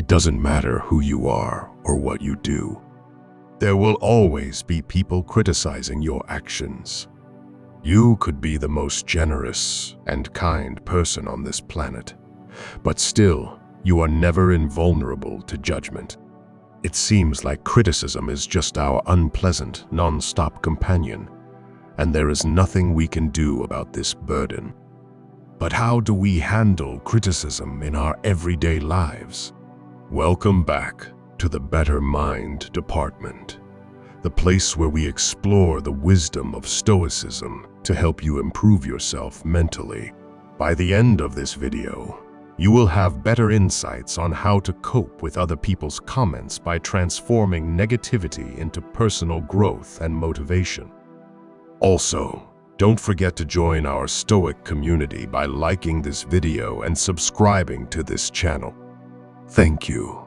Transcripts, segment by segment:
It doesn't matter who you are or what you do. There will always be people criticizing your actions. You could be the most generous and kind person on this planet, but still, you are never invulnerable to judgment. It seems like criticism is just our unpleasant, non-stop companion, and there is nothing we can do about this burden. But how do we handle criticism in our everyday lives? Welcome back to the Better Mind Department, the place where we explore the wisdom of Stoicism to help you improve yourself mentally. By the end of this video, you will have better insights on how to cope with other people's comments by transforming negativity into personal growth and motivation. Also, don't forget to join our Stoic community by liking this video and subscribing to this channel. Thank you.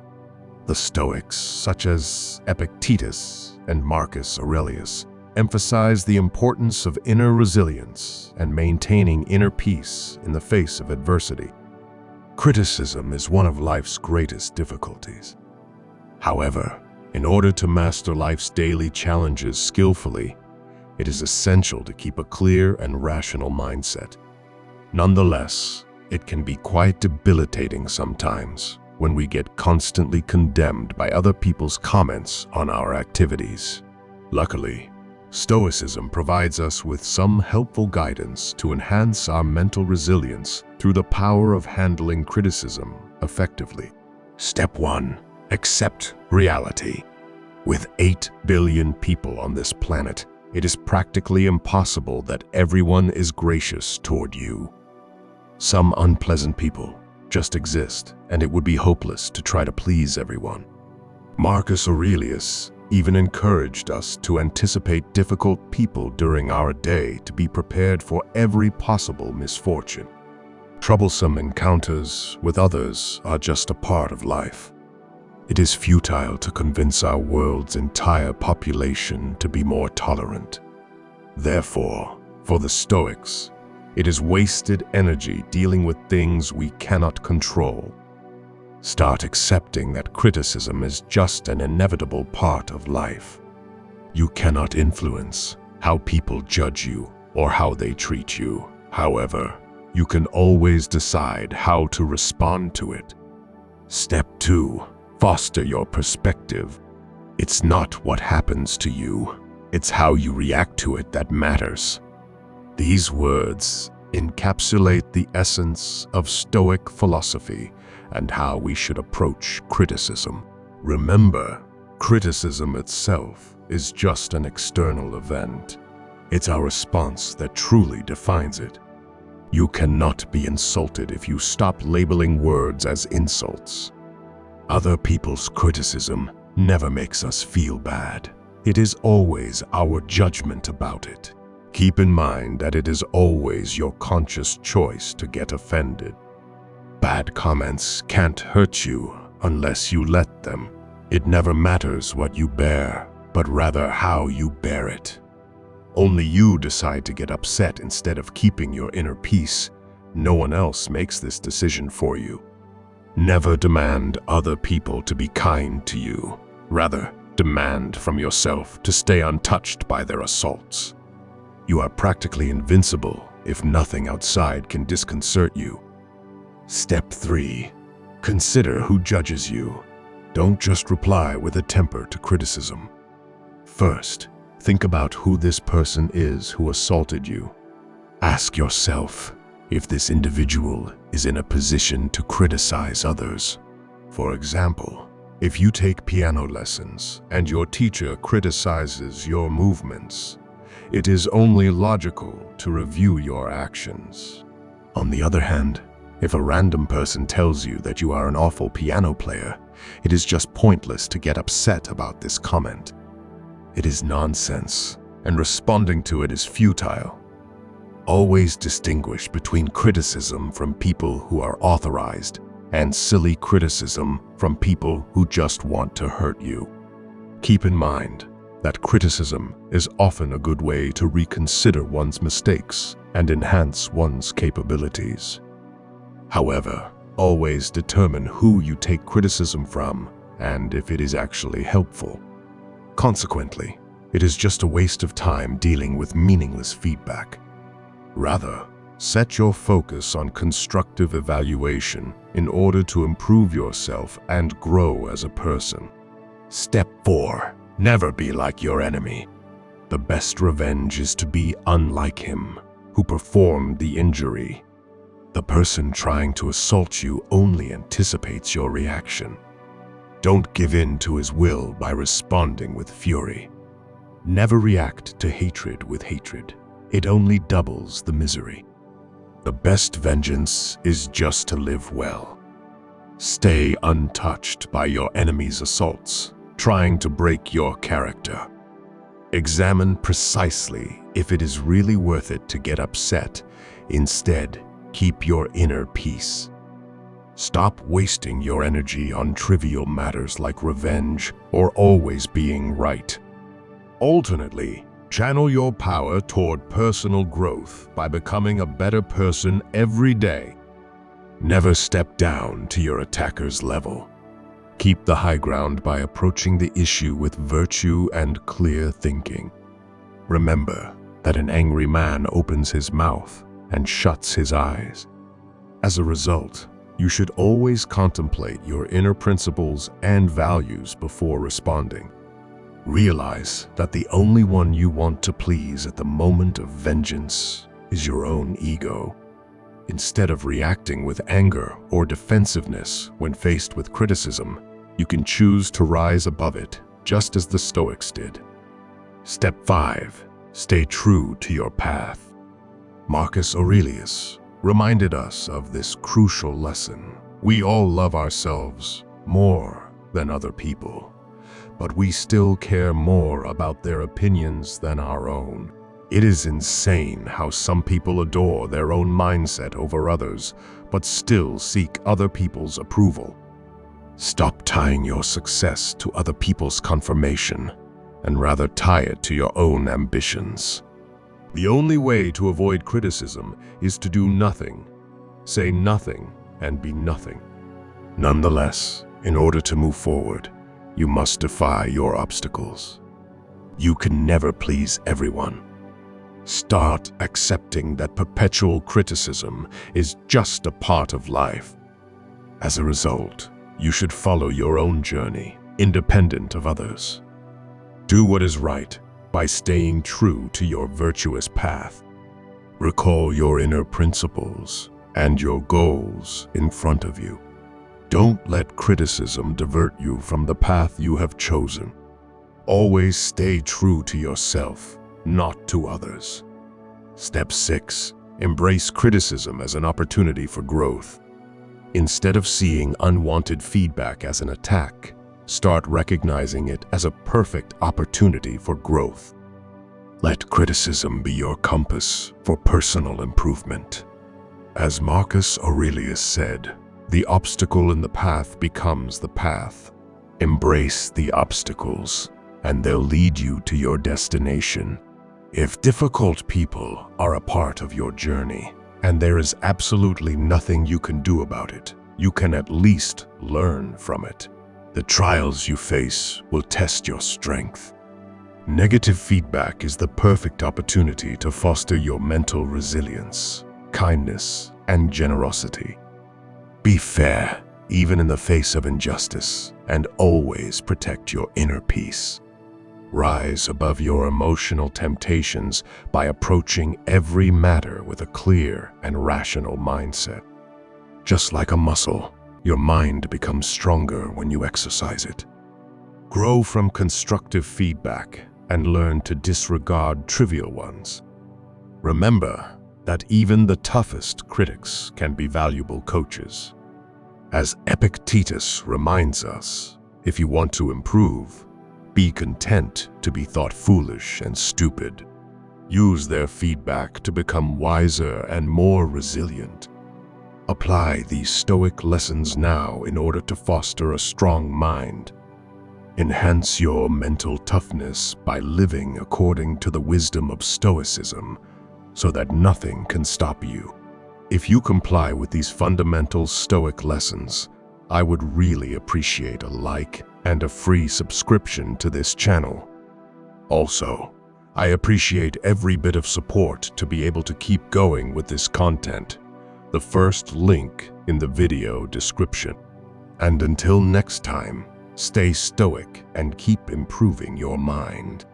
The Stoics, such as Epictetus and Marcus Aurelius, emphasize the importance of inner resilience and maintaining inner peace in the face of adversity. Criticism is one of life's greatest difficulties. However, in order to master life's daily challenges skillfully, it is essential to keep a clear and rational mindset. Nonetheless, it can be quite debilitating sometimes when we get constantly condemned by other people's comments on our activities. Luckily, Stoicism provides us with some helpful guidance to enhance our mental resilience through the power of handling criticism effectively. Step 1. Accept reality. With 8 billion people on this planet, it is practically impossible that everyone is gracious toward you. Some unpleasant people just exist, and it would be hopeless to try to please everyone. Marcus Aurelius even encouraged us to anticipate difficult people during our day to be prepared for every possible misfortune. Troublesome encounters with others are just a part of life. It is futile to convince our world's entire population to be more tolerant. Therefore, for the Stoics, it is wasted energy dealing with things we cannot control. Start accepting that criticism is just an inevitable part of life. You cannot influence how people judge you or how they treat you. However, you can always decide how to respond to it. Step 2. Foster your perspective. It's not what happens to you, it's how you react to it that matters. These words encapsulate the essence of Stoic philosophy and how we should approach criticism. Remember, criticism itself is just an external event. It's our response that truly defines it. You cannot be insulted if you stop labeling words as insults. Other people's criticism never makes us feel bad. It is always our judgment about it. Keep in mind that it is always your conscious choice to get offended. Bad comments can't hurt you unless you let them. It never matters what you bear, but rather how you bear it. Only you decide to get upset instead of keeping your inner peace. No one else makes this decision for you. Never demand other people to be kind to you. Rather, demand from yourself to stay untouched by their assaults. You are practically invincible if nothing outside can disconcert you. Step 3. Consider who judges you. Don't just reply with a temper to criticism. First, think about who this person is who assaulted you. Ask yourself if this individual is in a position to criticize others. For example, if you take piano lessons and your teacher criticizes your movements, it is only logical to review your actions. On the other hand, if a random person tells you that you are an awful piano player, it is just pointless to get upset about this comment. It is nonsense, and responding to it is futile. Always distinguish between criticism from people who are authorized and silly criticism from people who just want to hurt you. Keep in mind that criticism is often a good way to reconsider one's mistakes and enhance one's capabilities. However, Always determine who you take criticism from and if it is actually helpful. Consequently, it is just a waste of time dealing with meaningless feedback. Rather, set your focus on constructive evaluation in order to improve yourself and grow as a person. Step 4. Never be like your enemy. The best revenge is to be unlike him who performed the injury. The person trying to assault you only anticipates your reaction. Don't give in to his will by responding with fury. Never react to hatred with hatred. It only doubles the misery. The best vengeance is just to live well. Stay untouched by your enemy's assaults, trying to break your character. Examine precisely if it is really worth it to get upset. Instead, keep your inner peace. Stop wasting your energy on trivial matters like revenge or always being right. Alternately, channel your power toward personal growth by becoming a better person every day. Never step down to your attacker's level. Keep the high ground by approaching the issue with virtue and clear thinking. Remember that an angry man opens his mouth and shuts his eyes. As a result, you should always contemplate your inner principles and values before responding. Realize that the only one you want to please at the moment of vengeance is your own ego. Instead of reacting with anger or defensiveness when faced with criticism, you can choose to rise above it, just as the Stoics did. Step 5. Stay true to your path. Marcus Aurelius reminded us of this crucial lesson. We all love ourselves more than other people, but we still care more about their opinions than our own. It is insane how some people adore their own mindset over others, but still seek other people's approval. Stop tying your success to other people's confirmation, and rather tie it to your own ambitions. The only way to avoid criticism is to do nothing, say nothing, and be nothing. Nonetheless, in order to move forward, you must defy your obstacles. You can never please everyone. Start accepting that perpetual criticism is just a part of life. As a result, you should follow your own journey, independent of others. Do what is right by staying true to your virtuous path. Recall your inner principles and your goals in front of you. Don't let criticism divert you from the path you have chosen. Always stay true to yourself, not to others. Step 6. Embrace criticism as an opportunity for growth. Instead of seeing unwanted feedback as an attack, start recognizing it as a perfect opportunity for growth. Let criticism be your compass for personal improvement. As Marcus Aurelius said, the obstacle in the path becomes the path. Embrace the obstacles, and they'll lead you to your destination. If difficult people are a part of your journey, and there is absolutely nothing you can do about it, you can at least learn from it. The trials you face will test your strength. Negative feedback is the perfect opportunity to foster your mental resilience, kindness, and generosity. Be fair, even in the face of injustice, and always protect your inner peace. Rise above your emotional temptations by approaching every matter with a clear and rational mindset. Just like a muscle, your mind becomes stronger when you exercise it. Grow from constructive feedback and learn to disregard trivial ones. Remember that even the toughest critics can be valuable coaches. As Epictetus reminds us, if you want to improve, be content to be thought foolish and stupid. Use their feedback to become wiser and more resilient. Apply these Stoic lessons now in order to foster a strong mind. Enhance your mental toughness by living according to the wisdom of Stoicism, so that nothing can stop you. If you comply with these fundamental Stoic lessons, I would really appreciate a like and a free subscription to this channel. Also, I appreciate every bit of support to be able to keep going with this content. The first link in the video description. And until next time, stay stoic and keep improving your mind.